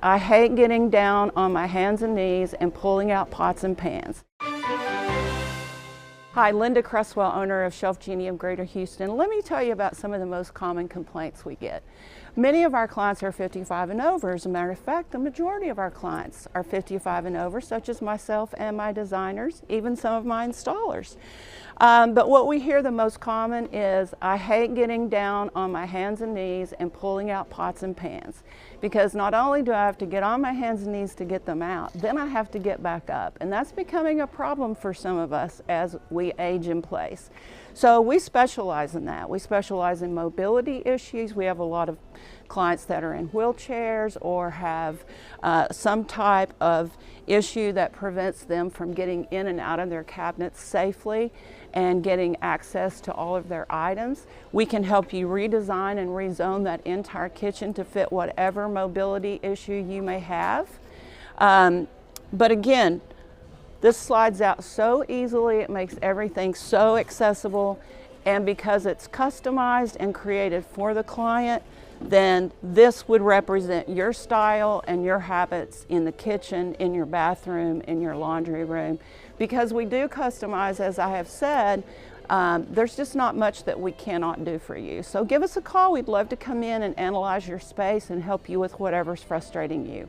I hate getting down on my hands and knees and pulling out pots and pans. Hi, Linda Creswell, owner of ShelfGenie of Greater Houston. Let me tell you about some of the most common complaints we get. Many of our clients are 55 and over. As a matter of fact, the majority of our clients are 55 and over, such as myself and my designers, even some of my installers. But what we hear the most common is, I hate getting down on my hands and knees and pulling out pots and pans. Because not only do I have to get on my hands and knees to get them out, then I have to get back up. And that's becoming a problem for some of us as we age in place. So we specialize in that. We specialize in mobility issues. We have a lot of clients that are in wheelchairs or have some type of issue that prevents them from getting in and out of their cabinets safely and getting access to all of their items. We can help you redesign and rezone that entire kitchen to fit whatever mobility issue you may have. But again, this slides out so easily. It makes everything so accessible, and because it's customized and created for the client, then this would represent your style and your habits in the kitchen, in your bathroom, in your laundry room. Because we do customize, as I have said, there's just not much that we cannot do for you. So give us a call. We'd love to come in and analyze your space and help you with whatever's frustrating you.